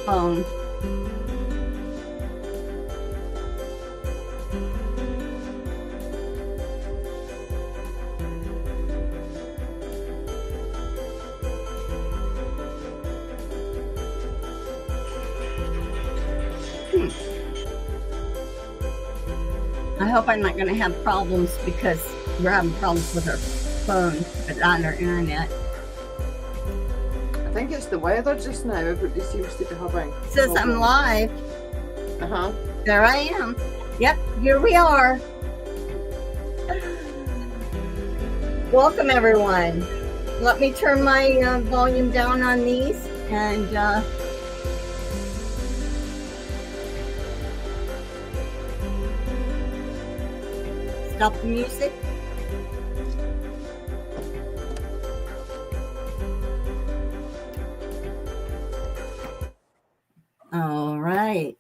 phone. I hope I'm not going to have problems because we're having problems with our phone, but on our internet. I think it's the weather just now. Everybody seems to be having. It says I'm live. Uh-huh. There I am. Yep, here we are. Welcome, everyone. Let me turn my volume down on these and stop the music. All right.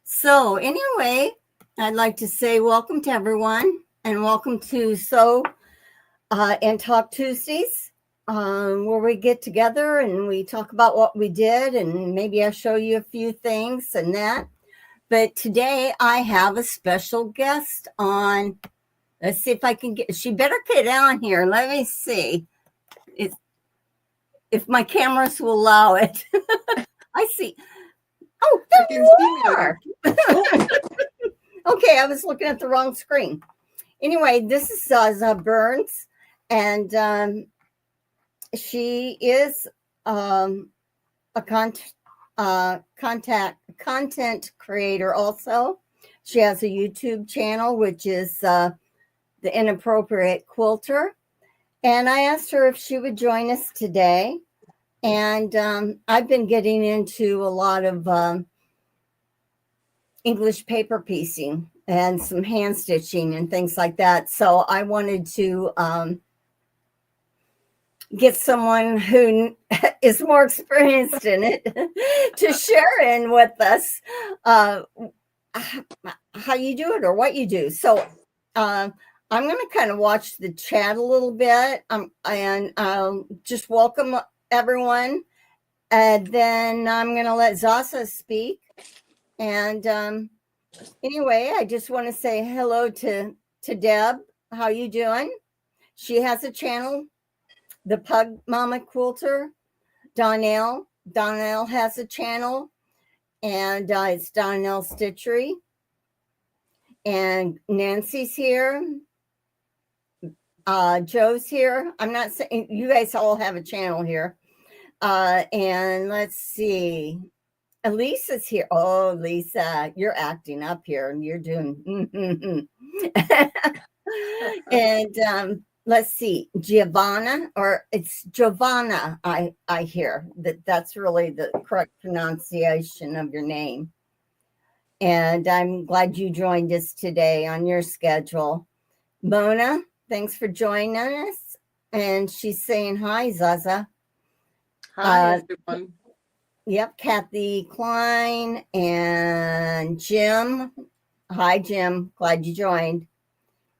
So anyway, I'd like to say welcome to everyone and welcome to and Talk Tuesdays, where we get together and we talk about what we did and maybe I show you a few things and that. But today I have a special guest on. Let's see if I can get, she better get on here. Let me see if my cameras will allow it. I see. Oh, there you are. Okay, I was looking at the wrong screen. Anyway, this is Zaza Burns, and she is a content creator also. She has a YouTube channel, which is The Inappropriate Quilter. And I asked her if she would join us today. And I've been getting into a lot of English paper piecing and some hand stitching and things like that. So I wanted to get someone who is more experienced in it to share in with us how you do it or what you do. So I'm going to kind of watch the chat a little bit and just welcome everyone. And then I'm going to let Zaza speak. And anyway, I just want to say hello to Deb. How you doing? She has a channel, The Pug Mama Quilter. Donnell has a channel, and it's Donnell Stitchery. And Nancy's here. Joe's here. I'm not saying you guys all have a channel here. And let's see. Lisa's here. Oh, Lisa, you're acting up here and you're doing. And let's see, Giovanna, or it's Giovanna. I hear that's really the correct pronunciation of your name. And I'm glad you joined us today on your schedule. Mona, thanks for joining us. And she's saying hi, Zaza. Hi, everyone. Yep, Kathy Klein and Jim. Hi, Jim. Glad you joined.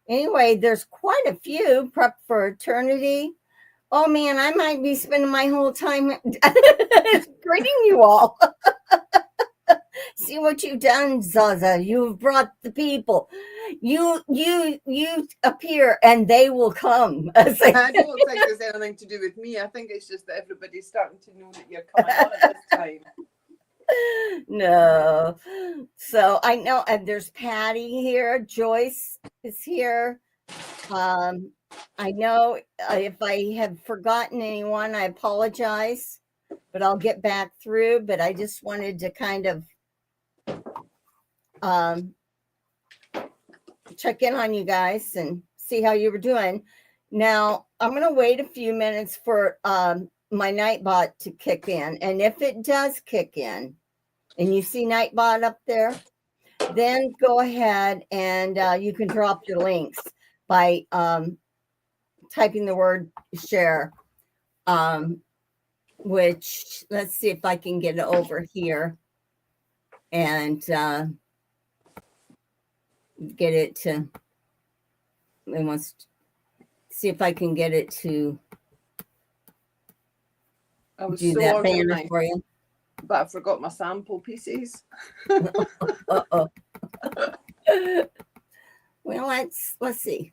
Anyway, there's quite a few. Prep for Eternity. Oh, man, I might be spending my whole time greeting you all. See what you've done, Zaza. You've brought the people. You appear and they will come. I don't think there's anything to do with me. I think it's just that everybody's starting to know that you're coming on at this time. No. So I know there's Patty here. Joyce is here. I know if I have forgotten anyone, I apologize, but I'll get back through. But I just wanted to kind of check in on you guys and see how you were doing. Now, I'm going to wait a few minutes for my Nightbot to kick in. And if it does kick in and you see Nightbot up there, then go ahead and you can drop your links by typing the word share, which let's see if I can get it over here and get it to, we must see if I can get it to do that banner for you. but I forgot my sample pieces. Uh-oh. Well, let's see.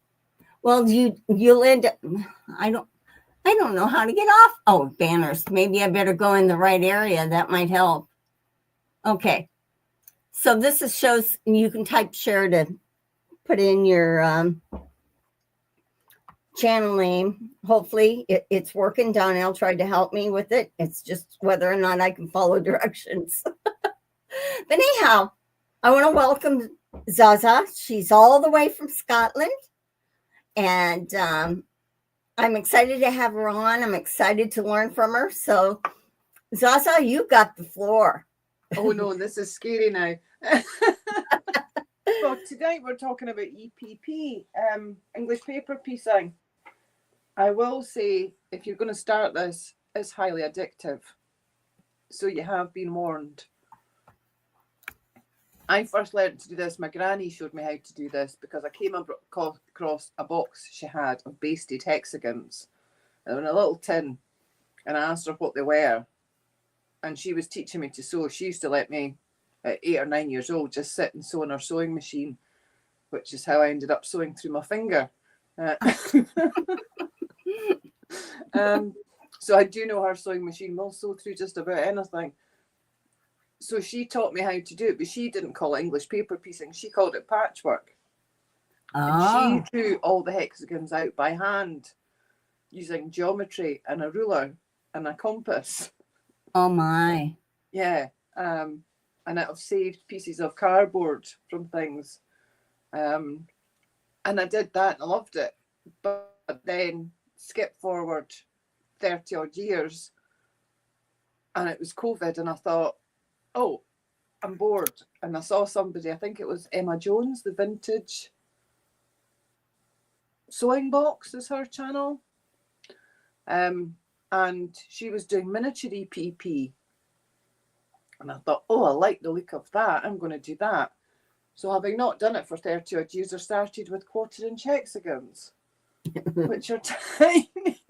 Well, you'll end up. I don't know how to get off. Oh, banners. Maybe I better go in the right area. That might help. Okay. So this shows you can type share to put in your channel name. Hopefully it's working. Donnell tried to help me with it. It's just whether or not I can follow directions. But anyhow, I want to welcome Zaza. She's all the way from Scotland. And I'm excited to have her on. I'm excited to learn from her. So, Zaza, you got the floor. Oh no, this is scary now. So tonight we're talking about EPP, English paper piecing. I will say, if you're going to start this, it's highly addictive. So you have been warned. I first learned to do this. My granny showed me how to do this because I came across a box she had of basted hexagons. They were in a little tin, and I asked her what they were. And she was teaching me to sew. She used to let me, at 8 or 9 years old, just sit and sew on her sewing machine, which is how I ended up sewing through my finger. So I do know her sewing machine will sew through just about anything. So she taught me how to do it, but she didn't call it English paper piecing. She called it patchwork. And she drew all the hexagons out by hand using geometry and a ruler and a compass. Oh my. Yeah. And I've saved pieces of cardboard from things. And I did that and I loved it. But then skip forward 30 odd years and it was COVID and I thought, oh, I'm bored. And I saw somebody, I think it was Emma Jones, the Vintage Sewing Box is her channel. And she was doing miniature EPP. And I thought, oh, I like the look of that. I'm going to do that. So having not done it for 30 odd years, I started with 1/4-inch hexagons, which are tiny.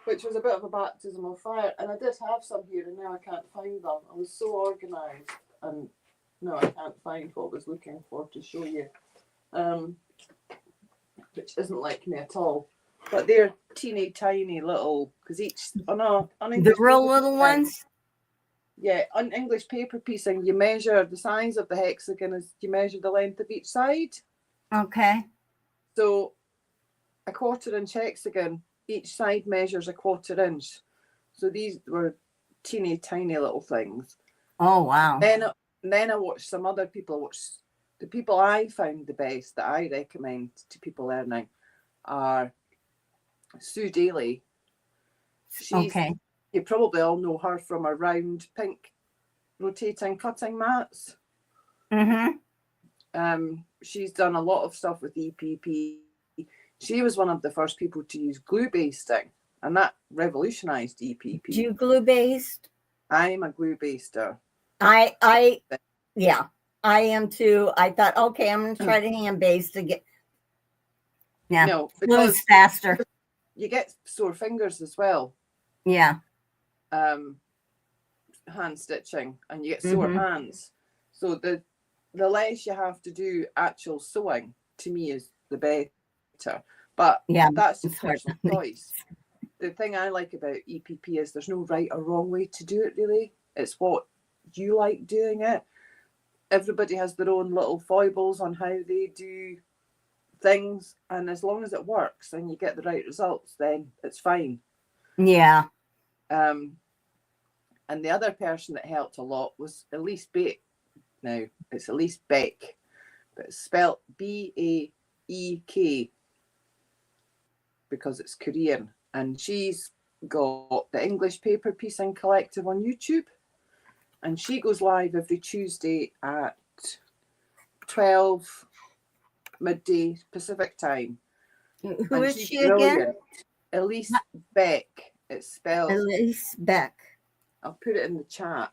Which was a bit of a baptism of fire. And I did have some here and now I can't find them. I was so organised and no, I can't find what I was looking for to show you. Which isn't like me at all. But they're teeny tiny little, because each, on English the real little ones? Yeah, on English paper piecing, you measure the size of the hexagon as you measure the length of each side. Okay. So a 1/4-inch hexagon, each side measures a 1/4 inch. So these were teeny tiny little things. Oh wow. Then I watched some other people. The people I found the best that I recommend to people learning are Sue Daly. Okay. You probably all know her from her round pink rotating cutting mats. Mm-hmm. She's done a lot of stuff with EPP. She was one of the first people to use glue basting, and that revolutionized EPP. Do you glue based? I'm a glue baster. Yeah, I am too. I thought, okay, I'm going to try to hand baste to get. Yeah, no, because faster. You get sore fingers as well. Yeah. Hand stitching, and you get sore hands. So the less you have to do actual sewing, to me, is the better. But yeah, that's just personal choice. The thing I like about EPP is there's no right or wrong way to do it, really. It's what you like doing it. Everybody has their own little foibles on how they do things, and as long as it works and you get the right results, then it's fine. Yeah. And the other person that helped a lot was Elise Beck. Now, it's Elise Beck, but it's spelled B-A-E-K because it's Korean. And she's got the English Paper Piecing Collective on YouTube. And she goes live every Tuesday at 12 midday Pacific time. Who is she again? Elise Beck. It's spelled Elise Beck. I'll put it in the chat.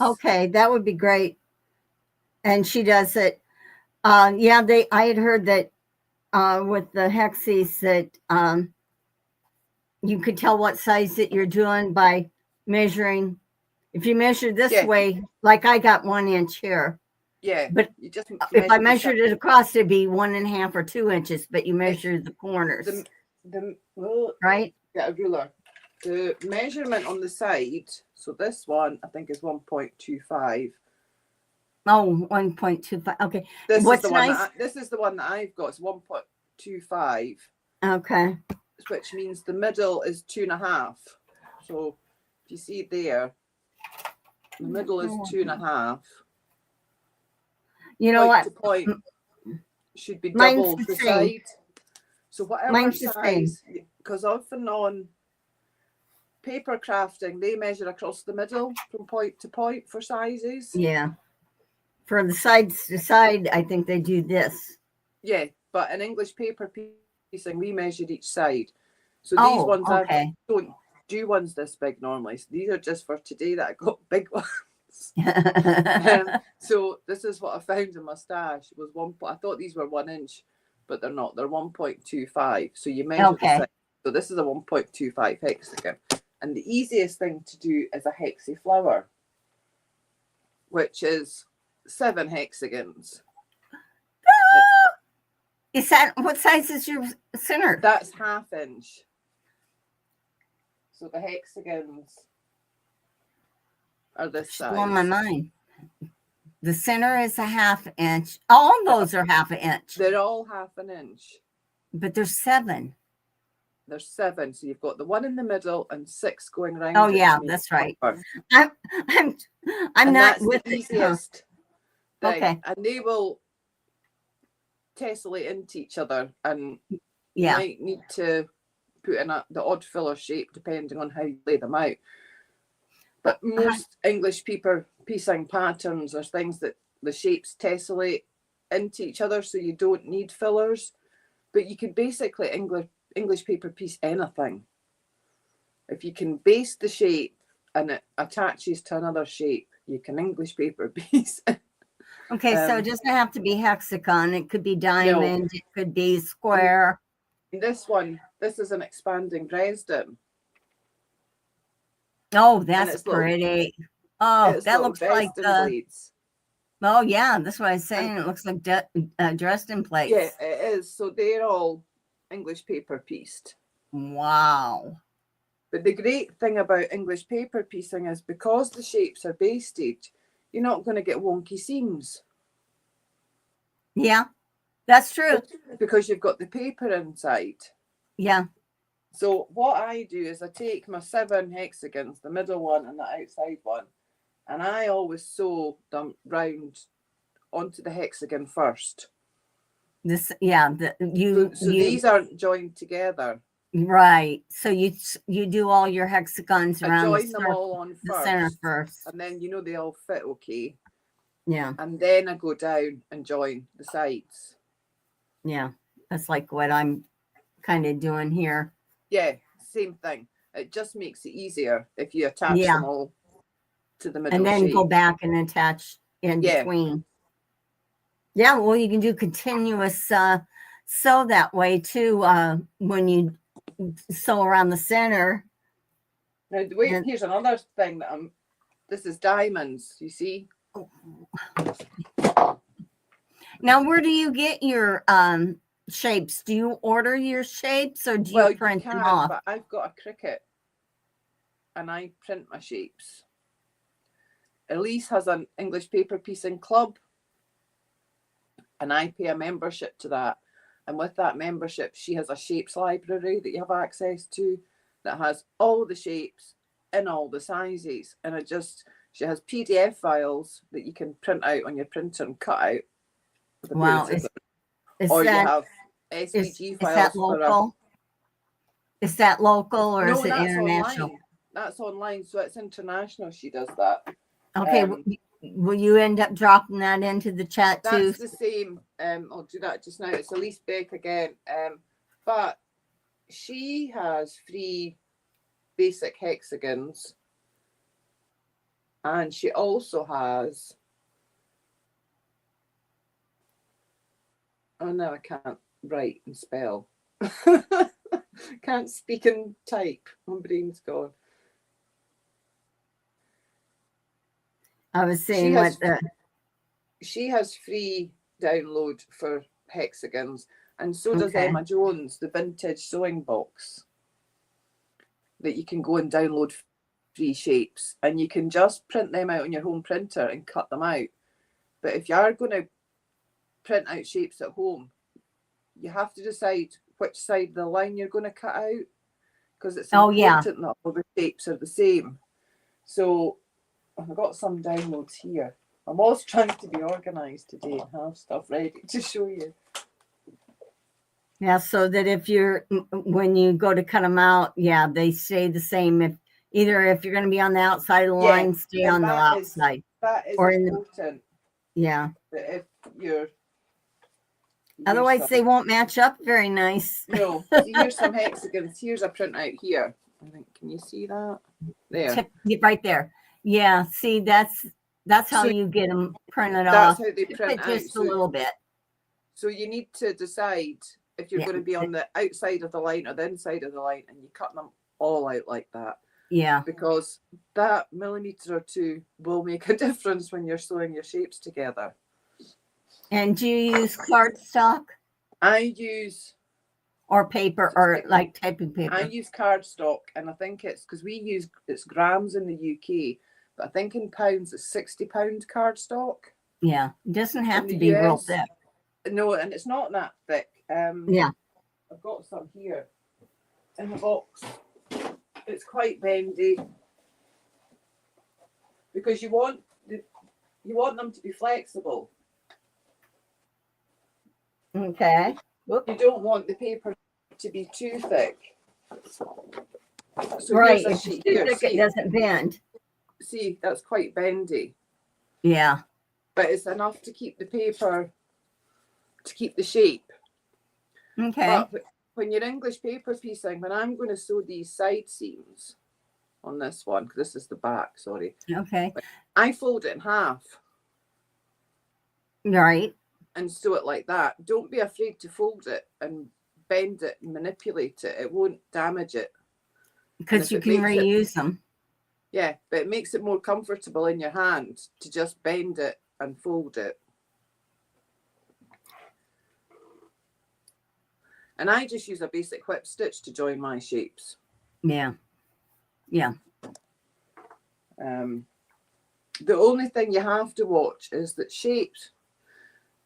Okay, that would be great. And she does it. I had heard that with the hexies that you could tell what size that you're doing by measuring. If you measure this way, like I got 1 inch here. Yeah. But you just if I measured it across, it'd be 1.5 or 2 inches, but you measure the corners. Right? Get a ruler. The measurement on the side, so this one I think is 1.25. Oh, 1.25. Okay. This is the one that I've got. It's 1.25. Okay. Which means the middle is 2.5. So if you see there, the middle is 2.5. You know what? To point should be double the side. So whatever size, because often on paper crafting, they measure across the middle from point to point for sizes. Yeah. For the sides to side, I think they do this. Yeah, but in English paper piecing, we measured each side. So these ones I don't do ones this big normally. So these are just for today that I got big ones. So this is what I found in my stash. It was I thought these were 1 inch, but they're not. They're 1.25. So you measure the side. So this is a 1.25 hexagon. And the easiest thing to do is a hexy flower, which is 7 hexagons. Is that what size is your center? That's 1/2 inch. So the hexagons are this size. Blowing my mind. The center is a 1/2 inch. All those are 1/2 inch. They're all 1/2 inch. But there's 7. There's 7. So you've got the one in the middle and 6 going around. Oh yeah, that's right. I'm not with the easiest thing. Okay. And they will tessellate into each other, and you might need to put in the odd filler shape depending on how you lay them out. But most English paper piecing patterns are things that the shapes tessellate into each other, so you don't need fillers. But you can basically English paper piece anything. If you can base the shape and it attaches to another shape, you can English paper piece. Okay, so it doesn't have to be hexagon. It could be diamond. No. It could be square. This is an expanding Dresden. Oh, that's pretty. That looks like blades. Oh, yeah, that's what I was saying. It looks like Dresden plates. Yeah, it is. So they're all English paper pieced. Wow. But the great thing about English paper piecing is because the shapes are basted, you're not going to get wonky seams. Yeah, that's true. Because you've got the paper inside. Yeah. So what I do is I take my 7 hexagons, the middle one and the outside one, and I always sew them round onto the hexagon first. These aren't joined together. Right. So you do all your hexagons around. I join them all on the center first. And then they all fit okay. Yeah. And then I go down and join the sides. Yeah. That's like what I'm kind of doing here. Yeah, same thing. It just makes it easier if you attach them all to the middle. And then go back and attach in between. Yeah, well, you can do continuous sew that way too when you sew around the center. Now, wait, here's another thing that this is diamonds, you see? Now, where do you get your shapes? Do you order your shapes or do you print them off? But I've got a Cricut and I print my shapes. Elise has an English paper piecing club and I pay a membership to that. And with that membership, she has a shapes library that you have access to that has all the shapes in all the sizes. And she has PDF files that you can print out on your printer and cut out. Wow. You have SVG files. Is that local? Is that local or is it international? Online. That's online. So it's international. She does that. Okay. Will you end up dropping that into the chat too? That's the same. I'll do that just now. It's Elise Beck again. But she has 3 basic hexagons. And she also has... Oh, no, I can't write and spell. Can't speak and type. My brain's gone. I was seeing she has free download for hexagons, and so does Emma Jones, the vintage sewing box that you can go and download free shapes, and you can just print them out on your home printer and cut them out. But if you are going to print out shapes at home, you have to decide which side of the line you're going to cut out, because it's important that all the shapes are the same. So I've got some downloads here. I'm always trying to be organised today and have stuff ready to show you. Yeah, so that when you go to cut them out, they stay the same. If you're going to be on the outside of the line, stay on the outside. That is important. Yeah. But if you're... Otherwise, they won't match up very nice. No. So here's some hexagons. Here's a printout here. I think, can you see that? There. Right there. Yeah, see, that's how you get them printed off. That's how they print out. Just a little bit. So you need to decide if you're going to be on the outside of the line or the inside of the line, and you cut them all out like that. Yeah. Because that millimetre or two will make a difference when you're sewing your shapes together. And do you use cardstock? I use... Or paper, or like typing paper? I use cardstock, and I think it's because it's grams in the UK, but I think in pounds it's £60 cardstock. Yeah, it doesn't have to be real thick. No, and it's not that thick. Yeah. I've got some here in a box. It's quite bendy because you want them to be flexible. Okay. You don't want the paper to be too thick. So right, if it's too thick, it doesn't bend. See, that's quite bendy. Yeah. But it's enough to keep the paper, to keep the shape. Okay. But when you're English paper piecing, when I'm going to sew these side seams on this one, because this is the back, sorry. Okay. I fold it in half. Right. And sew it like that. Don't be afraid to fold it and bend it and manipulate it. It won't damage it. Because you can reuse them. Yeah, but it makes it more comfortable in your hand to just bend it and fold it. And I just use a basic whip stitch to join my shapes. Yeah. Yeah. The only thing you have to watch is that shapes,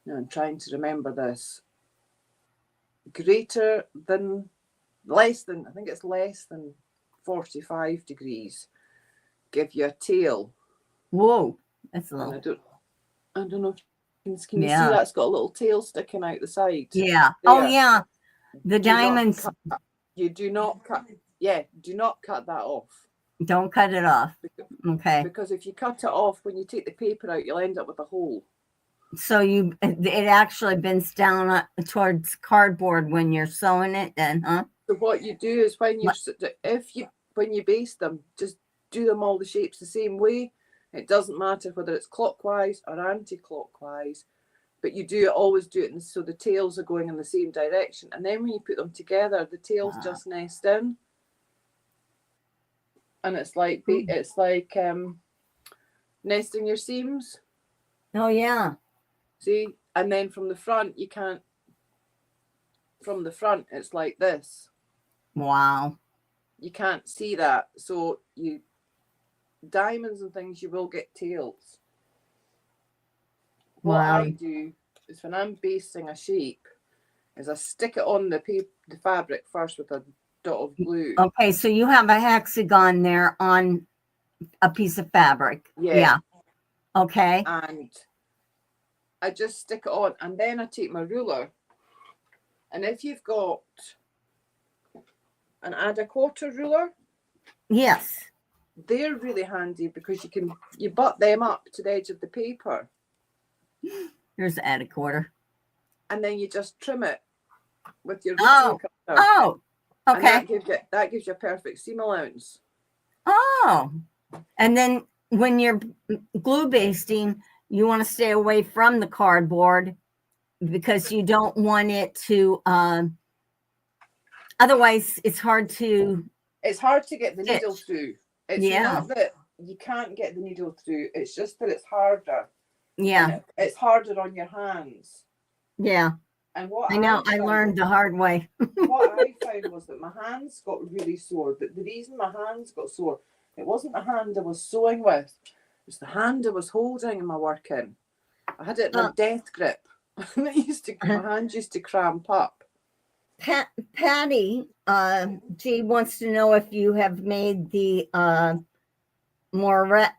now I'm trying to remember this, less than 45 degrees give you a tail. Whoa, that's a little. I don't know. Can you see that's got a little tail sticking out the side? Yeah. There. Oh yeah. The diamonds. You do not cut. Yeah, do not cut that off. Don't cut it off. Okay. Because if you cut it off, when you take the paper out, you'll end up with a hole. So it actually bends down towards cardboard when you're sewing it, then, huh? So what you do is when you baste them, just do them all the shapes the same way. It doesn't matter whether it's clockwise or anti-clockwise, but always do it so the tails are going in the same direction. And then when you put them together, the tails just nest in. And it's like nesting your seams. Oh yeah. See, and then from the front it's like this. Wow. You can't see that. So diamonds and things, you will get tails. What I do is when I'm basting a shape is I stick it on the fabric first with a dot of glue. Okay, so you have a hexagon there on a piece of fabric. Yeah. Okay. And I just stick it on, and then I take my ruler, and if you've got an add a quarter ruler, yes, they're really handy because you butt them up to the edge of the paper. Here's the add a quarter, and then you just trim it with your cutter. Oh, okay. And that gives you a perfect seam allowance. Oh, and then when you're glue basting, you want to stay away from the cardboard because you don't want it to, otherwise it's hard to get the needle through. It's not that you can't get the needle through. It's just that it's harder. Yeah. It's harder on your hands. Yeah. And what I know, I learned the hard way. What I found was that my hands got really sore. But the reason my hands got sore, it wasn't the hand I was sewing with. It was the hand I was holding in my working. I had it in a death grip. My hand used to cramp up. Patty G wants to know if you have made the Moravian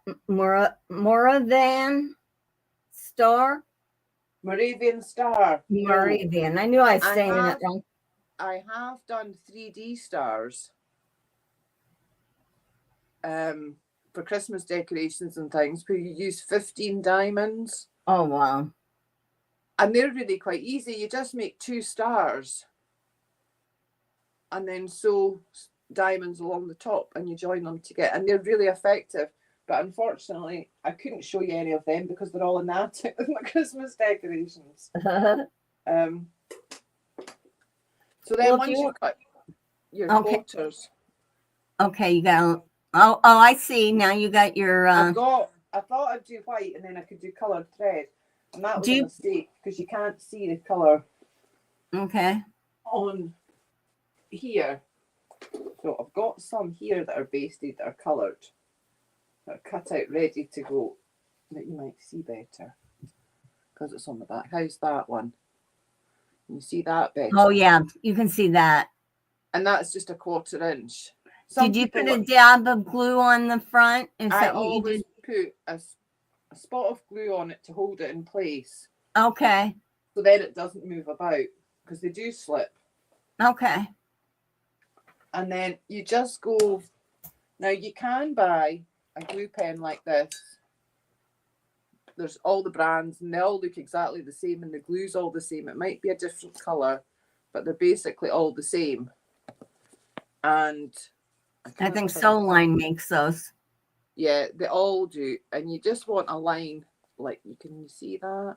Star. Moravian Star. Moravian. No. I knew I was saying it wrong. I have done 3D stars for Christmas decorations and things, where you use 15 diamonds. Oh, wow. And they're really quite easy. You just make 2 stars and then sew diamonds along the top and you join them together. And they're really effective. But unfortunately, I couldn't show you any of them because they're all in the attic with my Christmas decorations. So then once you cut your quarters. Okay, you got. Oh, I see. Now you got your. I thought I'd do white and then I could do coloured thread, and that was a mistake because you can't see the colour. Okay. On here, so I've got some here that are basted, that are coloured, that are cut out, ready to go, that you might see better because it's on the back. How's that one? Can you see that better? Oh yeah, you can see that. And that's just a 1/4 inch. Did you put a dab of glue on the front? I always put a spot of glue on it to hold it in place. Okay. So then it doesn't move about because they do slip. Okay. And then you just go. Now you can buy a glue pen like this. There's all the brands and they all look exactly the same and the glue's all the same. It might be a different colour, but they're basically all the same. And I think Soul Line makes those. Yeah, they all do. And you just want a line, like, can you see that?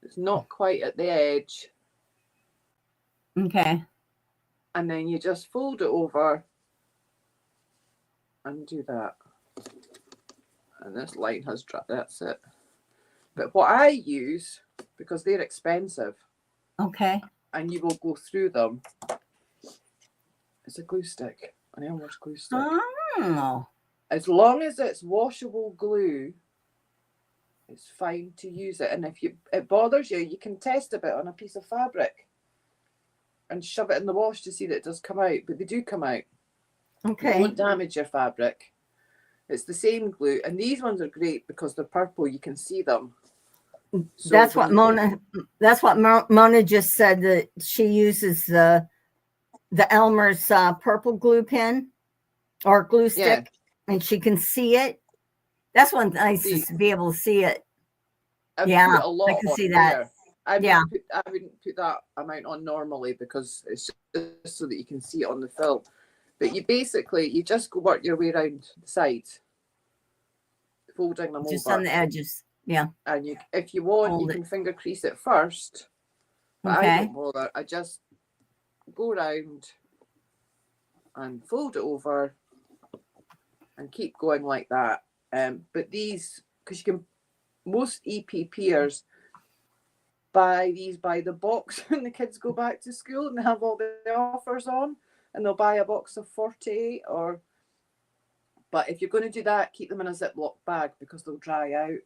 It's not quite at the edge. Okay. And then you just fold it over and do that. And this line has, that's it. But what I use, because they're expensive. Okay. And you will go through them. It's a glue stick. An Elmer's glue stick. Oh. As long as it's washable glue, it's fine to use it. And if it bothers you, you can test a bit on a piece of fabric and shove it in the wash to see that it does come out. But they do come out. Okay. It won't damage your fabric. It's the same glue. And these ones are great because they're purple. You can see them. So that's what Mona just said, that she uses the Elmer's purple glue pen or glue stick, and she can see it. That's one nice to be able to see it. I can see that. I wouldn't put that amount on normally because it's just so that you can see it on the film. But you just go work your way around the sides, folding them just over. On the edges. Yeah. And if you want, you can finger crease it first. But I don't bother. I just go around and fold it over and keep going like that. But these, because most EPPers buy these by the box when the kids go back to school and they have all the offers on, and they'll buy a box of 48 but if you're going to do that, keep them in a Ziploc bag because they'll dry out.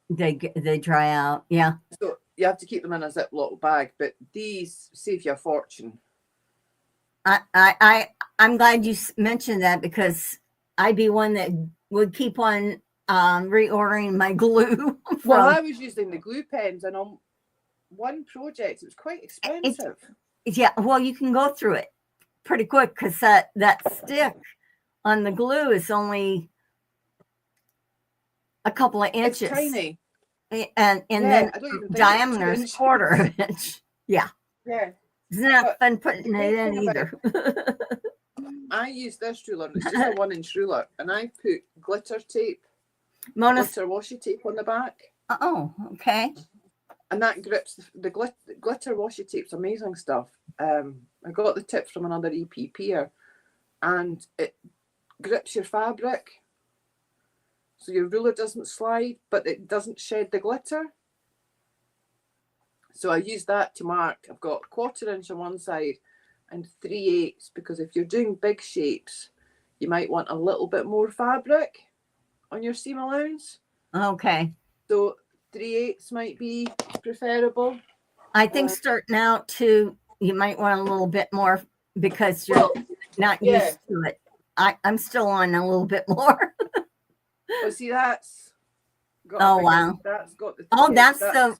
They dry out, yeah. So you have to keep them in a Ziploc bag, but these save you a fortune. I'm glad you mentioned that because I'd be one that would keep on reordering my glue. Well, I was using the glue pens, and on one project, it was quite expensive. Well, you can go through it pretty quick because that stick on the glue is only a couple of inches. It's tiny. And then diameter is 1/4 inch. Yeah. Yeah. It's not fun putting it in either. I use this ruler, it's just a 1-inch ruler, and I put glitter tape, glitter washi tape on the back. Oh, okay. And that grips the glitter washi tape's amazing stuff. I got the tip from another EPPer, and it grips your fabric. so your ruler doesn't slide, but it doesn't shed the glitter. So I use that to mark. I've got 1/4 inch on one side and 3/8, because if you're doing big shapes, you might want a little bit more fabric on your seam allowance. Okay. So 3/8 might be preferable. I think starting out too, you might want a little bit more because you're not used to it. I'm still on a little bit more. Well, see, that's got wow. That's got the that's the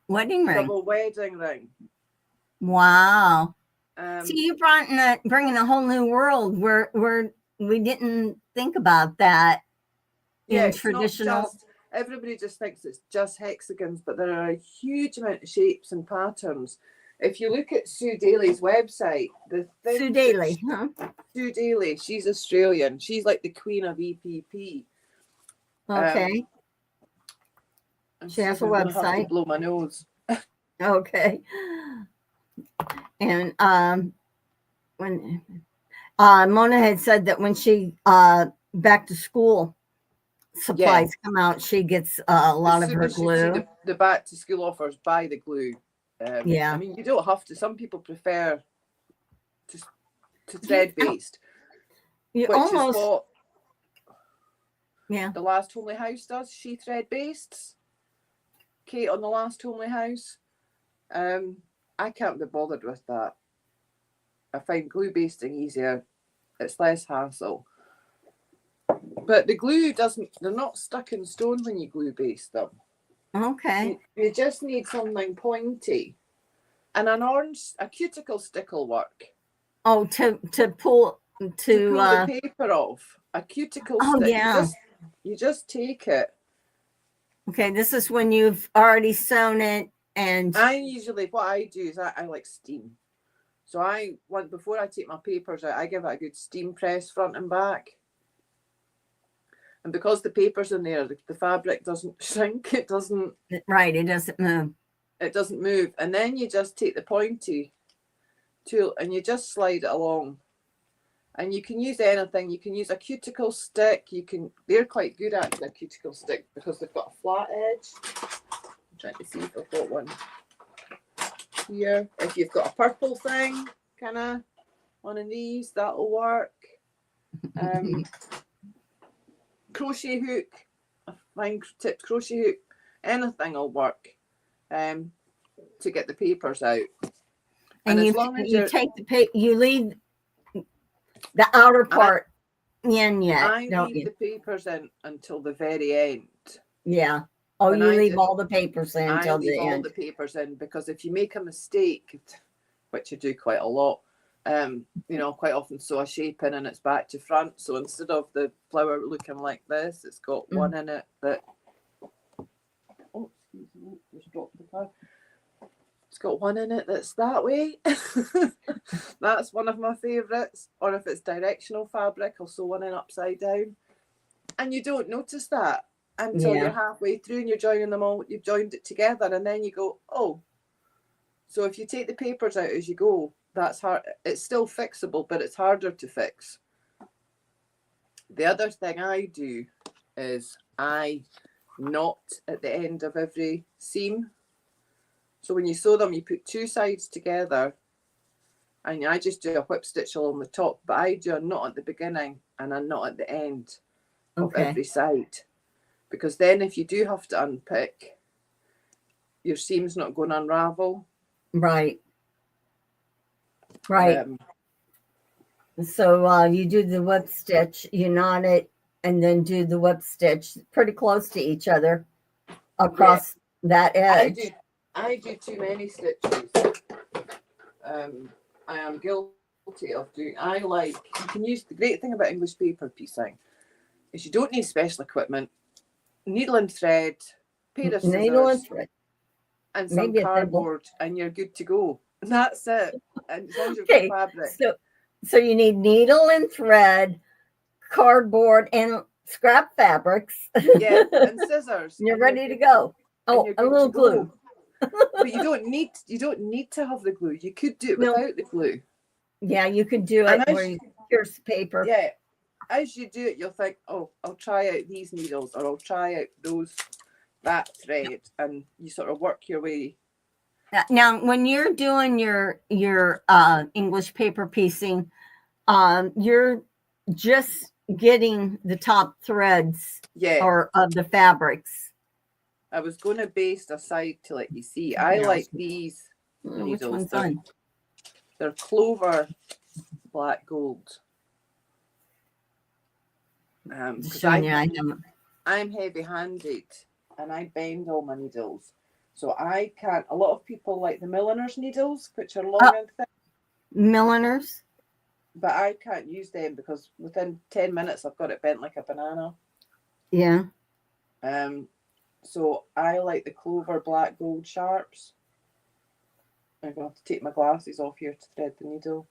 wedding ring. Double wedding ring. Wow. See, you bringing a whole new world where we didn't think about that in traditional. Everybody just thinks it's just hexagons, but there are a huge amount of shapes and patterns. If you look at Sue Daly's website, Sue Daly, huh? Sue Daly, she's Australian. She's like the queen of EPP. Okay. She has a website. Have to blow my nose. Okay. And when Mona had said that when she back to school supplies come out, she gets a lot of her glue. The back to school offers, buy the glue. I mean, you don't have to. Some people prefer to thread based. You which almost is what the Last Homely House does. She thread based. Kate on the Last Homely House. I can't be bothered with that. I find glue basting easier. It's less hassle. But the glue they're not stuck in stone when you glue baste them. Okay. You just need something pointy. And a cuticle stick will work. Oh, to pull the paper off. A cuticle stick. Yeah. You just take it. Okay, this is when you've already sewn it, and what I do is I like steam. So before I take my papers out, I give it a good steam press front and back. And because the paper's in there, the fabric doesn't shrink. It doesn't. Right, it doesn't move. It doesn't move. And then you just take the pointy tool and you just slide it along. And you can use anything. You can use a cuticle stick. They're quite good at a cuticle stick because they've got a flat edge. I'm trying to see if I've got one here. If you've got a purple thing, kind of one of these, that'll work. Crochet hook, a fine tipped crochet hook, anything will work to get the papers out. And you take the paper, you leave the outer part in yet. I leave the papers in until the very end. Yeah. Oh, you leave all the papers in until the end. I leave all the papers in because if you make a mistake, which you do quite a lot, quite often sew a shape in and it's back to front. So instead of the flower looking like this, it's got one in it that. Oh, excuse me, just dropped the card. It's got one in it that's that way. That's one of my favourites. Or if it's directional fabric, I'll sew one in upside down. And you don't notice that until you're halfway through and you're joining them all. You've joined it together and then you go, oh. So if you take the papers out as you go, that's hard. It's still fixable, but it's harder to fix. The other thing I do is I knot at the end of every seam. So when you sew them, you put two sides together and I just do a whip stitch along the top, but I do a knot at the beginning and a knot at the end of every side. Because then if you do have to unpick, your seam's not going to unravel. Right. Right. So you do the whip stitch, you knot it, and then do the whip stitch pretty close to each other across that edge. I do too many stitches. I am guilty of doing. You can use the great thing about English paper piecing is you don't need special equipment, needle and thread, pair of scissors, and some cardboard, and you're good to go. And that's it. And as long as you've got fabric. So you need needle and thread, cardboard, and scrap fabrics. Yeah, and scissors. You're ready to go. Oh, a little glue. But you don't need to have the glue. You could do it without the glue. Yeah, you could do it where you pierce the paper. Yeah. as you do it, you'll think, oh, I'll try out these needles, or I'll try out that thread, and you sort of work your way. Now, when you're doing your English paper piecing, you're just getting the top threads, or of the fabrics. I was going to baste aside to let you see. I like these needles. Which one's on? They're Clover Black Gold. I'm heavy-handed and I bend all my needles, so I can't. A lot of people like the milliner's needles, which are long and thick. Milliners? But I can't use them because within 10 minutes I've got it bent like a banana. Yeah. So I like the Clover Black Gold sharps. I'm going to have to take my glasses off here to thread the needle.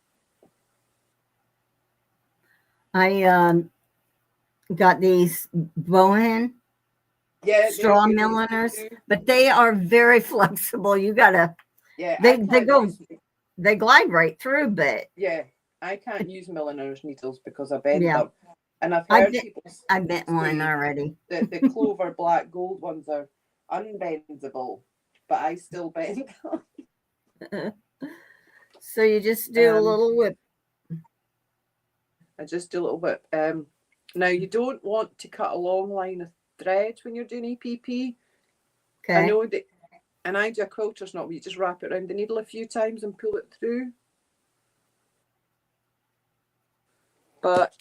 I got these Bohan straw milliners, but they are very flexible. You gotta, they glide right through, but I can't use milliners needles because I bend them. And I've heard people say I bent one already. The Clover Black Gold ones are unbendable, but I still bend them. So you just do a little whip. I just do a little whip. Now you don't want to cut a long line of thread when you're doing EPP. Okay. I know that, and I do a quilter's knot where you just wrap it around the needle a few times and pull it through. But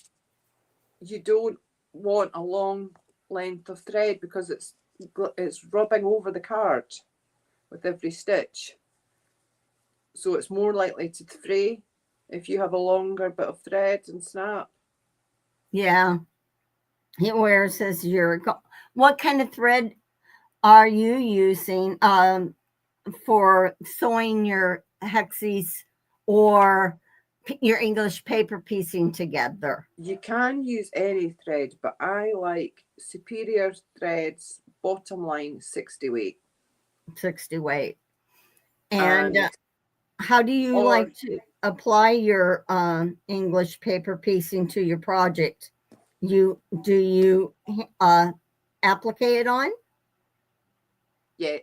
you don't want a long length of thread because it's rubbing over the card with every stitch. So it's more likely to fray if you have a longer bit of thread and snap. Yeah. Where it says what kind of thread are you using for sewing your hexies or your English paper piecing together? You can use any thread, but I like Superior Threads bottom line 60 weight. 60 weight. And how do you like to apply your English paper piecing to your project? Do you applique it on? Yeah,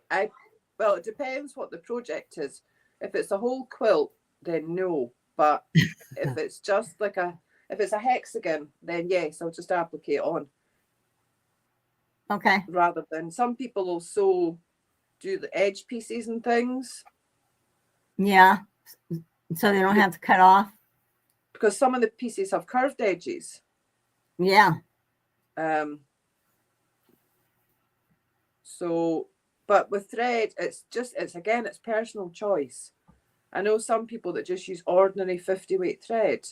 well, it depends what the project is. If it's a whole quilt, then no. But if it's just like if it's a hexagon, then yes, I'll just applique it on. Okay. Rather than some people also do the edge pieces and things. Yeah. So they don't have to cut off. Because some of the pieces have curved edges. Yeah. So, but with thread, it's personal choice. I know some people that just use ordinary 50 weight thread,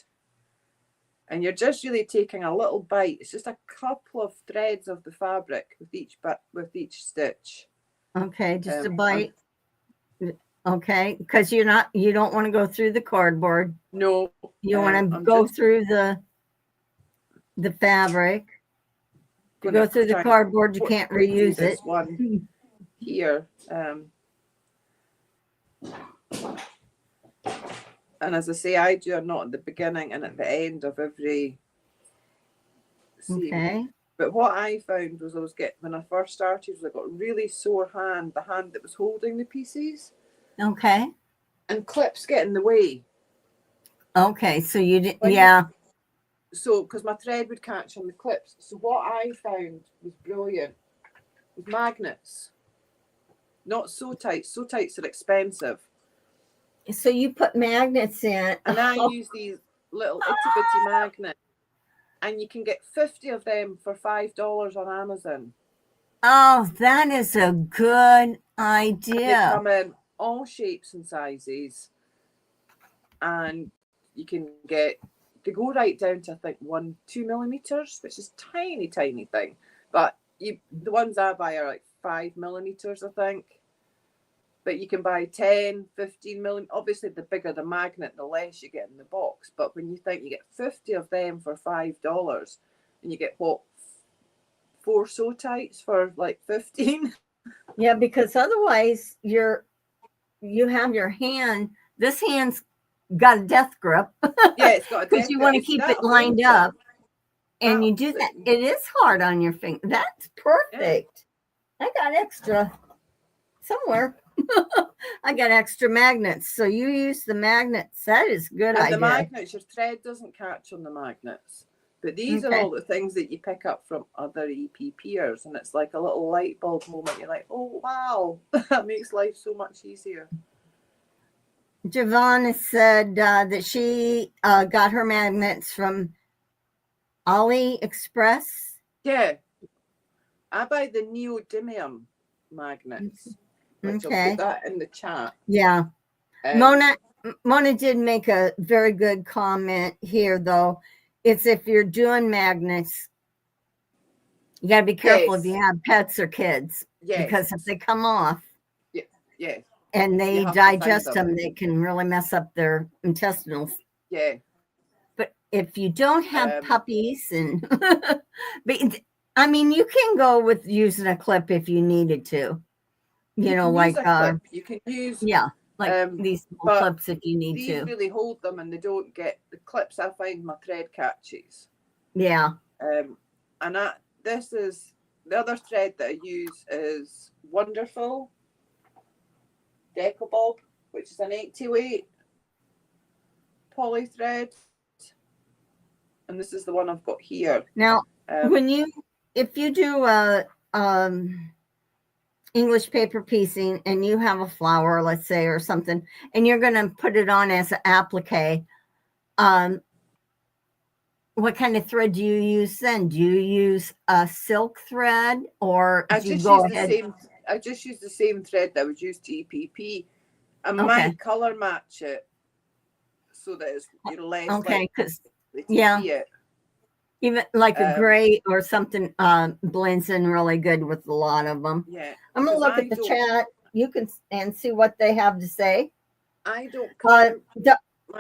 and you're just really taking a little bite. It's just a couple of threads of the fabric with each stitch. Okay, just a bite. Okay, because you don't want to go through the cardboard. No, you want to go through the fabric. To go through the cardboard, you can't reuse it. One here. And as I say, I do a knot at the beginning and at the end of every seam. Okay. But what I found was when I first started, I got a really sore hand, the hand that was holding the pieces. Okay. And clips get in the way. Okay, so you did, yeah. So, because my thread would catch on the clips. So what I found was brilliant was magnets. Not sew tights. Sew tights are expensive. So you put magnets in. And I use these little itty-bitty magnets. And you can get 50 of them for $5 on Amazon. Oh, that is a good idea. And they come in all shapes and sizes. And you can they go right down to, I think, 2 millimeters, which is tiny, tiny thing. But the ones I buy are like 5 millimeters, I think. But you can buy 10, 15 millimeters. Obviously, the bigger the magnet, the less you get in the box. But when you think you get 50 of them for $5, and you get 4 sew tights for like 15. Yeah, because otherwise you have your hand. This hand's got a death grip. Yeah, it's got a death grip. Because you want to keep it lined up. And you do that. It is hard on your finger. That's perfect. Yeah. I got extra somewhere. I got extra magnets. So you use the magnets. That is a good idea. And the magnets, your thread doesn't catch on the magnets. But these are all the things that you pick up from other EPPers. And it's like a little light bulb moment. You're like, oh, wow. That makes life so much easier. Javon said that she got her magnets from AliExpress. Yeah. I buy the neodymium magnets. Which I'll put that in the chat. Yeah. Mona did make a very good comment here, though. It's if you're doing magnets, you got to be careful if you have pets or kids. Yes. Because if they come off and they digest them, they can really mess up their intestinals. Yeah. But if you don't have puppies, and I mean, you can go with using a clip if you needed to. You know, like you can use these clips if you need to. These really hold them, and they don't get the clips. I find my thread catches. Yeah. And this is the other thread that I use is Wonderful Decobob, which is an 828 poly thread, and this is the one I've got here. Now, if you do English paper piecing and you have a flower, let's say, or something, and you're going to put it on as an applique, what kind of thread do you use then? Do you use a silk thread, or I just use the same thread that I would use to EPP. I might color match it so that it's less because even like a gray or something blends in really good with a lot of them. Yeah. I'm going to look at the chat. You can and see what they have to say. I don't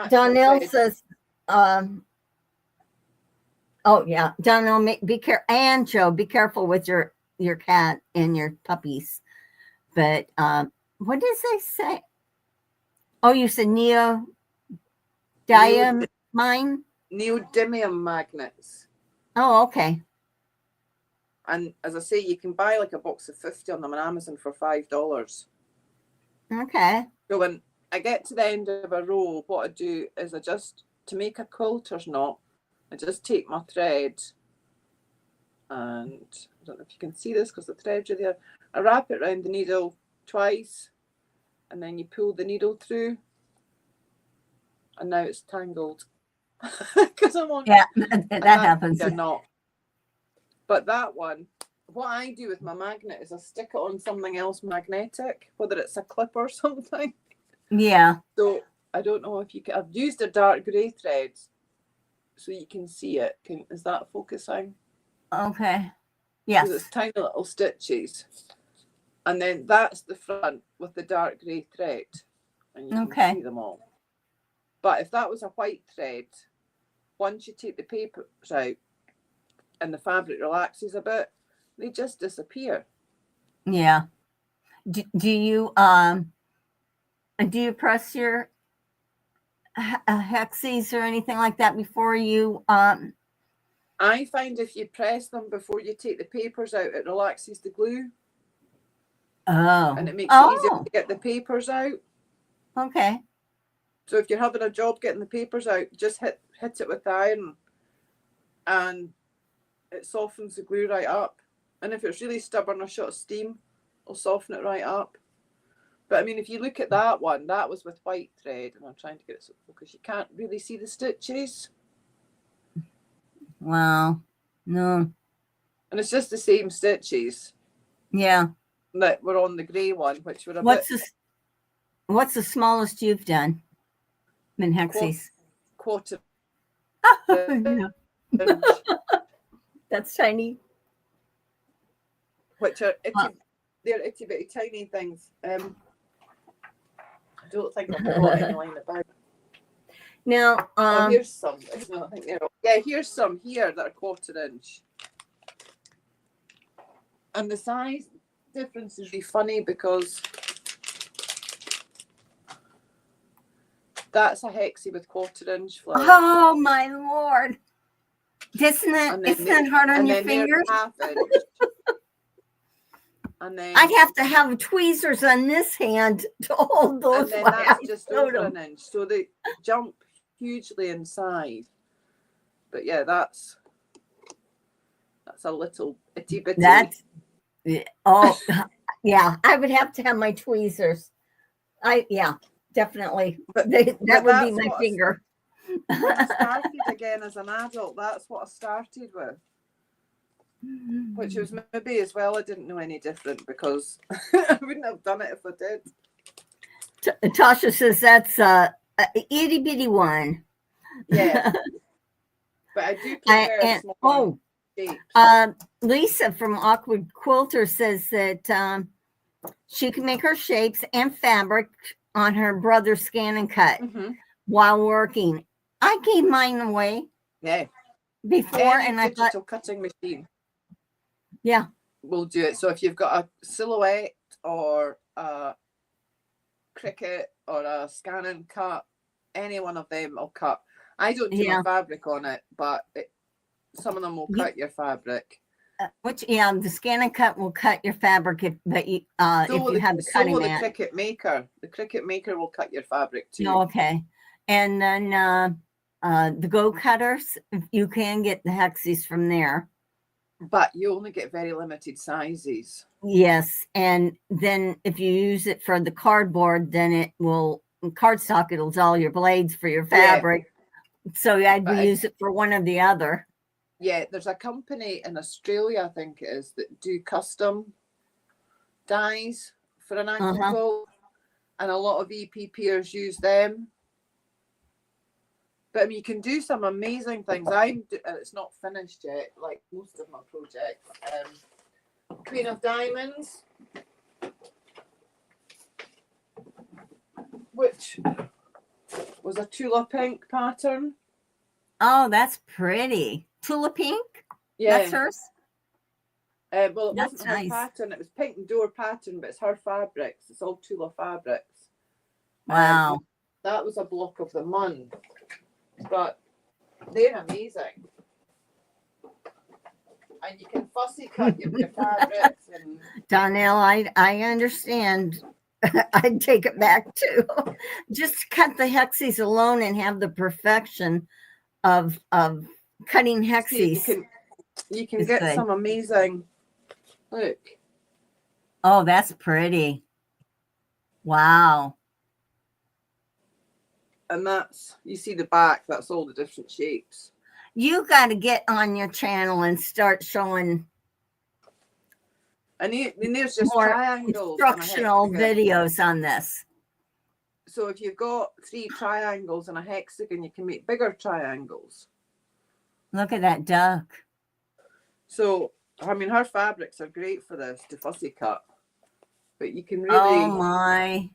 Donnell says, Donnell, be careful. And Joe, be careful with your cat and your puppies. But what does they say? Oh, you said neodymium magnets. Oh, okay. And as I say, you can buy like a box of 50 on them on Amazon for $5. Okay. So when I get to the end of a row, what I do is to make a quilter's knot, I just take my thread, and I don't know if you can see this because the threads are there. I wrap it around the needle twice, and then you pull the needle through, and now it's tangled. Because I'm on that happens. Not. But that one, what I do with my magnet is I stick it on something else magnetic, whether it's a clip or something. Yeah. So I don't know if you can. I've used a dark grey thread, so you can see it. Is that focusing? Okay. Yes. So it's tiny little stitches, and then that's the front with the dark grey thread, and you can see them all. But if that was a white thread, once you take the papers out and the fabric relaxes a bit, they just disappear. Yeah. Do you press your hexes or anything like that before you I find if you press them before you take the papers out, it relaxes the glue. Oh. And it makes it easier to get the papers out. Okay. So if you're having a job getting the papers out, just hit it with the iron, and it softens the glue right up. And if it's really stubborn, a shot of steam will soften it right up. But I mean, if you look at that one, that was with white thread, and I'm trying to get it so focused. You can't really see the stitches. Wow. No. And it's just the same stitches. Yeah. That were on the grey one, which were What's the smallest you've done in hexes? Quarter. Yeah. That's tiny. Which are they're itty bitty tiny things. I don't think I've got any line about. Now, here's some. I think here's some here that are 1/4 inch. And the size difference is really funny because that's a hexie with 1/4 inch flowers. Oh my Lord. Isn't that hard on your fingers? And then I'd have to have tweezers on this hand to hold those. And then that's just over an inch. So they jump hugely in size. But yeah, that's a little itty bitty. Yeah, I would have to have my tweezers. Definitely. But that would be my finger. When I started again as an adult, that's what I started with. Which was maybe as well I didn't know any different, because I wouldn't have done it if I did. Tasha says that's a itty bitty one. Yeah. But I do prefer small shapes. Lisa from Awkward Quilter says that she can make her shapes and fabric on her brother's scan and cut while working. I gave mine away. Yeah. Before, and I thought digital cutting machine. Yeah. We'll do it. So if you've got a Silhouette or a Cricut or a scan and cut, any one of them will cut. I don't do my fabric on it, but some of them will cut your fabric. The scan and cut will cut your fabric if you have the cutting mat. The Cricut Maker will cut your fabric too. Okay. And then the Go Cutters, you can get the hexies from there. But you only get very limited sizes. Yes. And then if you use it for the cardboard, then it will, cardstock, it'll dull your blades for your fabric. Yeah. So I'd use it for one or the other. Yeah, there's a company in Australia, I think it is, that do custom dies for an ankle quilt. And a lot of EPPers use them. But I mean, you can do some amazing things. It's not finished yet, like most of my projects. Queen of Diamonds, which was a Tula Pink pattern. Oh, that's pretty. Tula Pink? Yeah. That's hers? Well, it wasn't her pattern. It was Pink and Door pattern, but it's her fabrics. It's all Tula fabrics. Wow. That was a block of the month. But they're amazing. And you can fussy cut your fabrics. And Donnell, I understand. I'd take it back too. Just cut the hexies alone and have the perfection of cutting hexies. See, you can get good. Some amazing. Look. Oh, that's pretty. Wow. And you see the back, that's all the different shapes. You got to get on your channel and start showing. And there's just more triangles. Instructional videos on this. So if you've got 3 triangles and a hexagon, you can make bigger triangles. Look at that duck. So, I mean, her fabrics are great for this, to fussy cut. But you can really... Oh, my.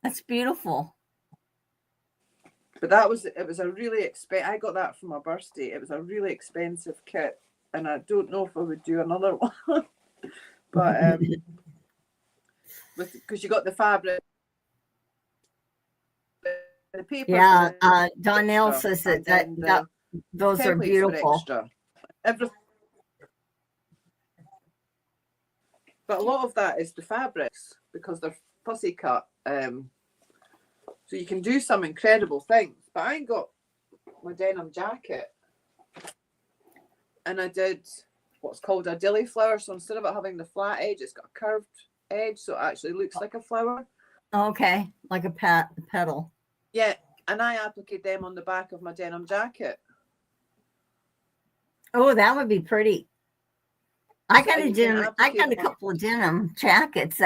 That's beautiful. But it was a really expensive, I got that for my birthday. It was a really expensive kit. And I don't know if I would do another one. But, because you got the fabric. The paper. Yeah, Donnell says that those are beautiful. But a lot of that is the fabrics, because they're fussy cut. So you can do some incredible things. But I got my denim jacket and I did what's called a dilly flower. So instead of it having the flat edge, it's got a curved edge. So it actually looks like a flower. Okay. Like a petal. Yeah. And I appliqued them on the back of my denim jacket. Oh, that would be pretty. I got a couple of denim jackets.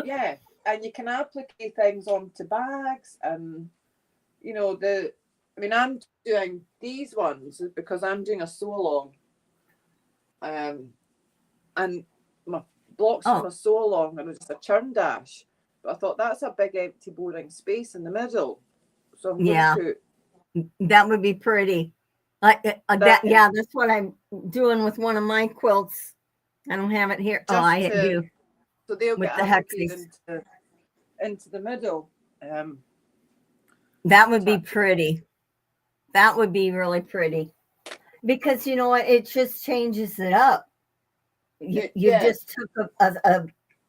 Yeah. And you can applicate things onto bags, and I'm doing these ones because I'm doing a sew along, and my blocks from a sew along and it's a churn dash. But I thought that's a big empty boring space in the middle, so I'm going to that would be pretty. That's what I'm doing with one of my quilts. I don't have it here. I do. So they'll with get the hexies into the middle. That would be pretty. That would be really pretty. because you know what, it just changes it up. You Yeah. just took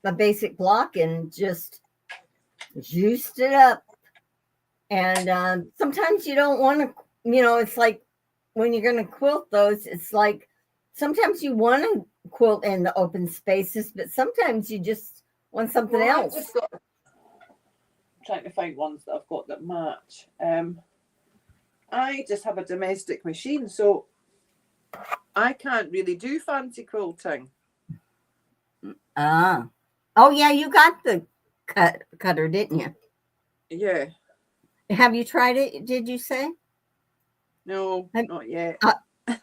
a basic block and just juiced it up. And sometimes you don't want to, it's like when you're going to quilt those, it's like sometimes you want to quilt in the open spaces, but sometimes you just want something else. I'm trying to find ones that I've got that match. I just have a domestic machine, so I can't really do fancy quilting. Oh yeah, you got the cutter, didn't you? Yeah. Have you tried it? Did you say? No, not yet.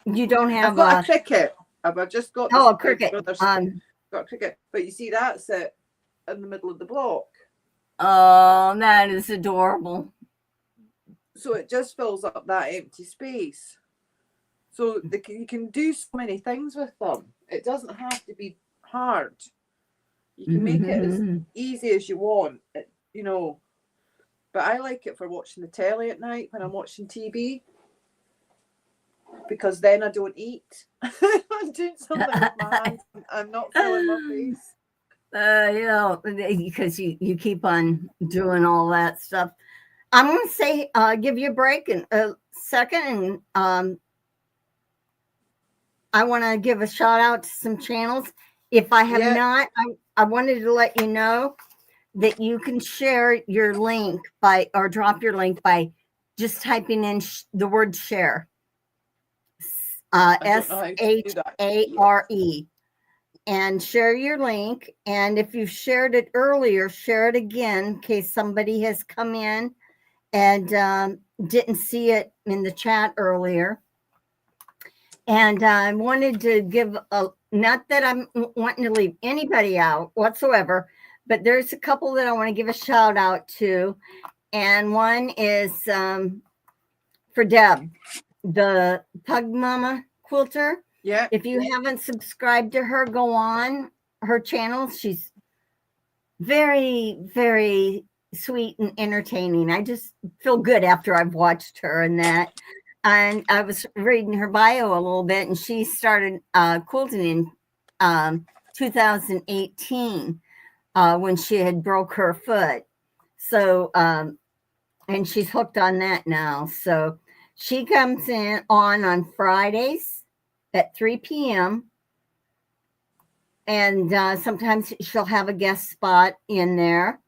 You don't have. I've got a cricket. I've just got. A cricket. Got a cricket, but you see, that's it in the middle of the block. Oh, that is adorable. So it just fills up that empty space. So you can do so many things with them. It doesn't have to be hard. You can make it as easy as you want, But I like it for watching the telly at night when I'm watching TV. Because then I don't eat. I'm doing something with my hands. I'm not filling my face. Because you keep on doing all that stuff. I'm going to say, give you a break in a second. And I want to give a shout out to some channels. If I have not, I wanted to let you know that you can share your link or drop your link by just typing in the word share. SHARE. And share your link. And if you've shared it earlier, share it again in case somebody has come in and didn't see it in the chat earlier. And I wanted to give not that I'm wanting to leave anybody out whatsoever, but there's a couple that I want to give a shout out to. And one is for Deb, the Pug Mama quilter. Yeah. If you haven't subscribed to her, go on her channel. She's very, very sweet and entertaining. I just feel good after I've watched her and that. And I was reading her bio a little bit, and she started quilting in 2018 when she had broke her foot. So, and she's hooked on that now. So she comes in on Fridays at 3 p.m. And sometimes she'll have a guest spot in there.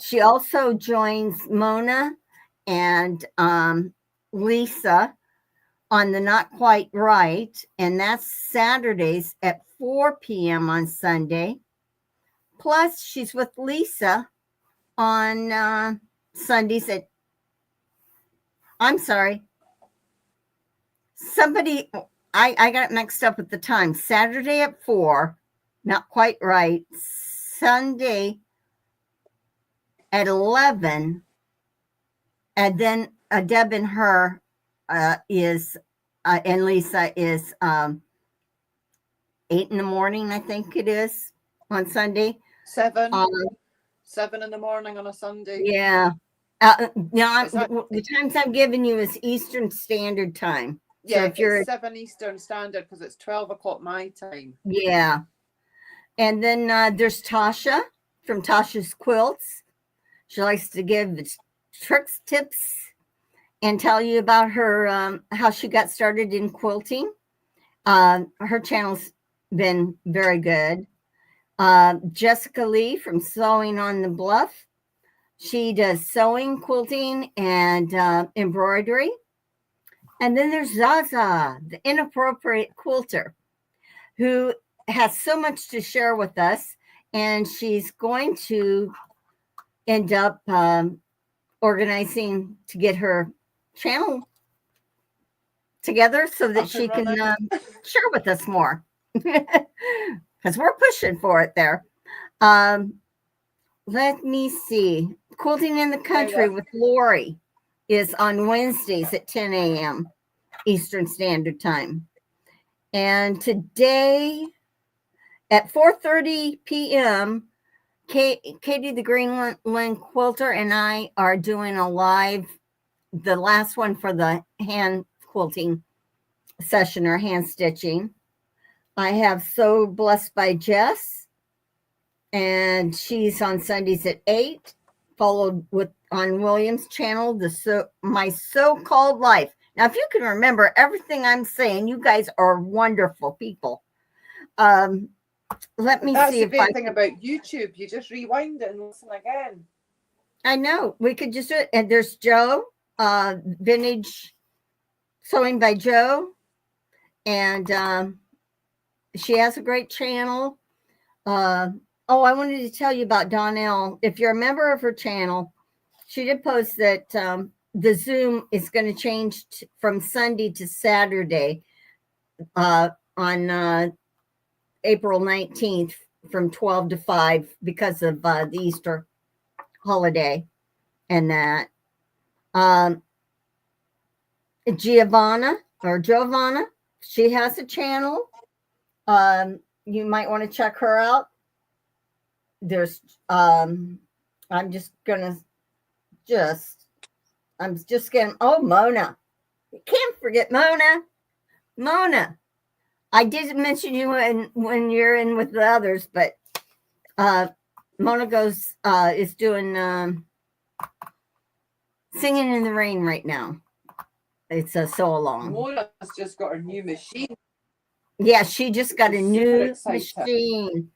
She also joins Mona and Lisa on the Not Quite Right, and that's Saturdays at 4 p.m. on Sunday. Plus, she's with Lisa on Sundays at, I'm sorry, I got it mixed up with the time. Saturday at 4, Not Quite Right. Sunday at 11, and then Deb and her is and Lisa is 8 in the morning, I think it is, on Sunday. 7 in the morning on a Sunday. Yeah. The times I'm giving you is Eastern Standard Time. Yeah, so if you're 7 Eastern Standard because it's 12 o'clock my time. Yeah. And then there's Tasha from Tasha's Quilts. She likes to give tricks, tips, and tell you about her, how she got started in quilting. Her channel's been very good. Jessica Lee from Sewing on the Bluff. She does sewing, quilting, and embroidery. And then there's Zaza, the inappropriate quilter, who has so much to share with us. And she's going to end up organizing to get her channel together so that she can share with us more, because we're pushing for it there. Let me see. Quilting in the Country with Lori is on Wednesdays at 10 a.m. Eastern Standard Time. And today at 4:30 p.m., Katie the Greenland Quilter and I are doing a live, the last one for the hand quilting session or hand stitching. I have So Blessed by Jess, and she's on Sundays at 8, followed with on William's channel, My So-Called Life. Now, if you can remember everything I'm saying, you guys are wonderful people. Let me That's see the great thing about YouTube. You just rewind it and listen again. I know. We could just do it. And there's Joe, Vintage Sewing by Joe. And she has a great channel. I wanted to tell you about Donnell. If you're a member of her channel, she did post that the Zoom is going to change from Sunday to Saturday on April 19th from 12 to 5 because of the Easter holiday and that. Giovanna, she has a channel. You might want to check her out. There's I'm just getting Mona. You can't forget Mona. I did mention you when you're in with the others, but Mona is doing Singing in the Rain right now. It's a sew along. Mona's just got her new machine. Yeah, she just got a new machine.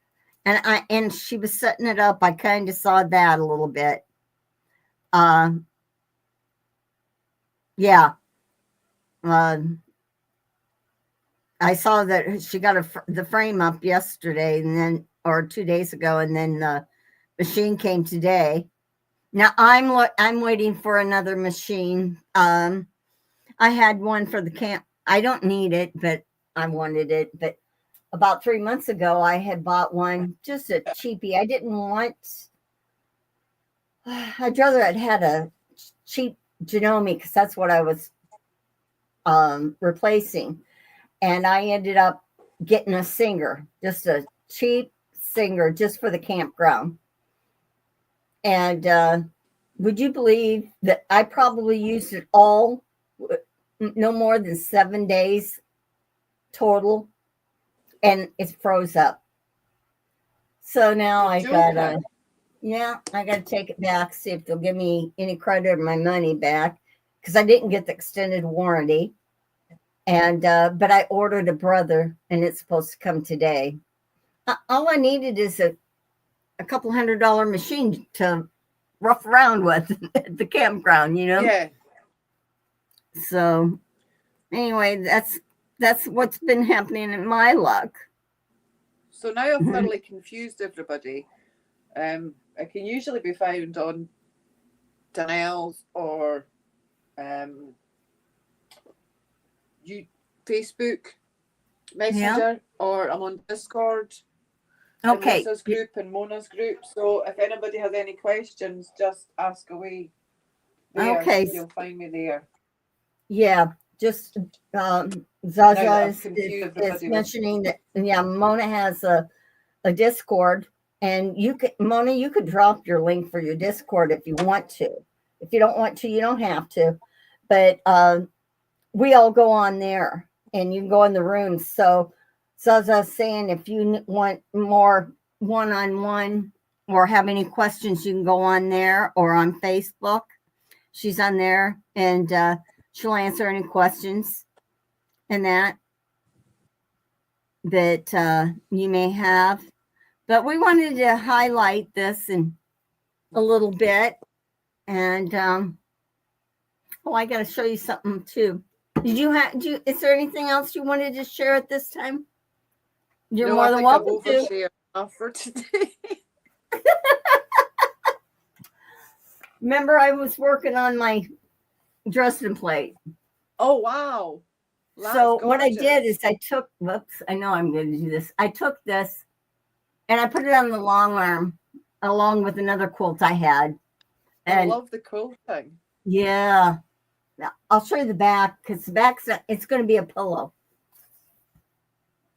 And she was setting it up. I kind of saw that a little bit. Yeah. I saw that she got the frame up yesterday or 2 days ago, and then the machine came today. Now I'm waiting for another machine. I had one for the camp. I don't need it, but I wanted it. But about 3 months ago, I had bought one, just a cheapie. I'd rather I'd had a cheap Janome because that's what I was replacing. And I ended up getting a Singer, just a cheap Singer, just for the campground. And would you believe that I probably used it all, no more than 7 days total, and it froze up. So now I gotta take it back, see if they'll give me any credit or my money back, because I didn't get the extended warranty. And but I ordered a brother, and it's supposed to come today. All I needed is a couple $100 machine to rough around with at the campground, Yeah. So anyway, that's what's been happening in my luck. So now I've thoroughly confused everybody. It can usually be found on Donnell's or Facebook Messenger, or I'm on Discord. Okay. Lisa's group and Mona's group. So if anybody has any questions, just ask away there. Okay. You'll find me there. Yeah, just Zaza is mentioning that. Yeah, Mona has a Discord, and you could drop your link for your Discord if you want to. If you don't want to, you don't have to. But we all go on there, and you can go in the rooms. So Zaza's saying if you want more one-on-one or have any questions, you can go on there or on Facebook. She's on there, and she'll answer any questions and that you may have. But we wanted to highlight this in a little bit. And I got to show you something too. Is there anything else you wanted to share at this time? You're more than welcome to. For today. Remember, I was working on my Dresden plate. Oh, wow. So what I did is I took, I know I'm going to do this. I took this and I put it on the long arm along with another quilt I had. And I love the quilting. Yeah. Now, I'll show you the back, because the back's it's going to be a pillow.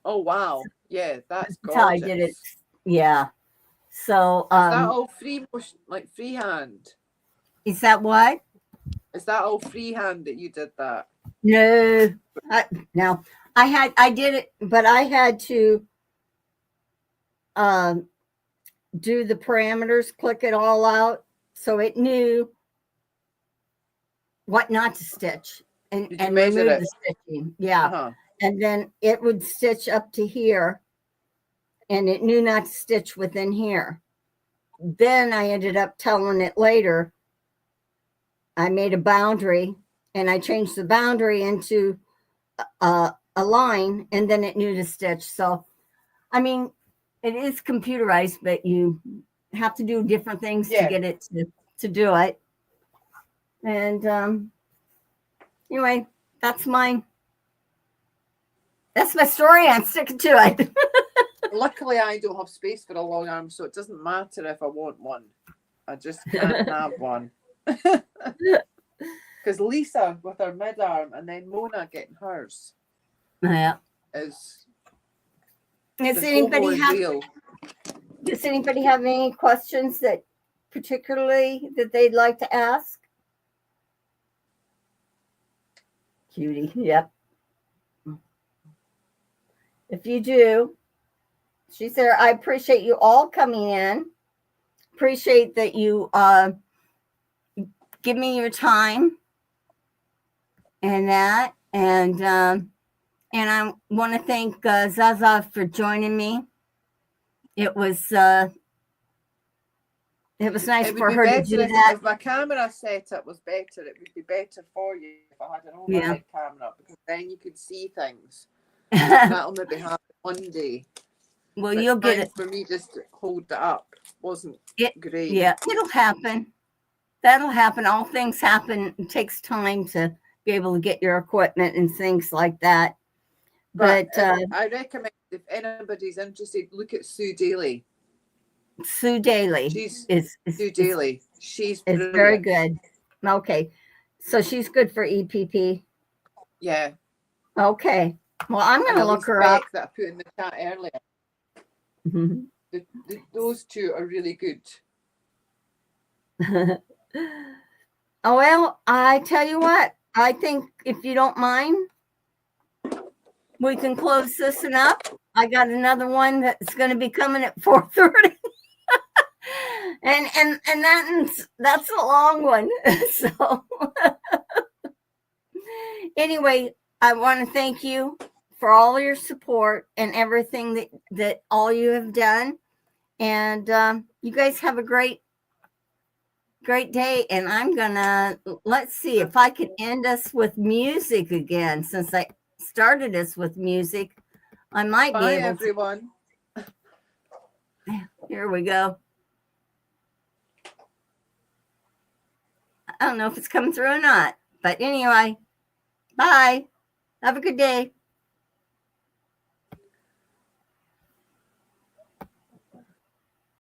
Oh, wow. Yeah, that's gorgeous. That's how I did it. Yeah. So is that all freehand? Is that what? Is that all freehand that you did that? No, no. I did it, but I had to do the parameters, click it all out, so it knew what not to stitch and remove the stitching. Yeah. And then it would stitch up to here, and it knew not to stitch within here. Then I ended up telling it later, I made a boundary, and I changed the boundary into a line, and then it knew to stitch. So, I mean, it is computerized, but you have to do different things to get it to do it. And anyway, that's my story. I'm sticking to it. Luckily, I don't have space for a long arm, so it doesn't matter if I want one. I just can't have one. Because Lisa with her mid arm, and then Mona getting hers. Yeah. Does anybody have any questions that particularly that they'd like to ask? Judy, yep. If you do, she said, I appreciate you all coming in. Appreciate that you give me your time and that. And I want to thank Zaza for joining me. It was nice for her to do that. If my camera setup was better, it would be better for you if I had an overhead camera, because then you could see things. That'll maybe happen one day. Well, you'll get it. For me, just to hold it up wasn't great. Yeah, it'll happen. That'll happen. All things happen. It takes time to be able to get your equipment and things like that. But I recommend, if anybody's interested, look at Sue Daly. Sue Daly. Sue Daly. She's very good. Okay. So she's good for EPP. Yeah. Okay. Well, I'm going to look her up. That I put in the chat earlier. Mm-hmm. Those two are really good. Oh, well, I tell you what, I think if you don't mind, we can close this one up. I got another one that's going to be coming at 4:30. and that's a long one. So anyway, I want to thank you for all your support and everything that all you have done. And you guys have a great day. And I'm gonna, let's see if I can end us with music again. Since I started us with music, I might be able everyone. Here we go. I don't know if it's coming through or not, but anyway, bye. Have a good day.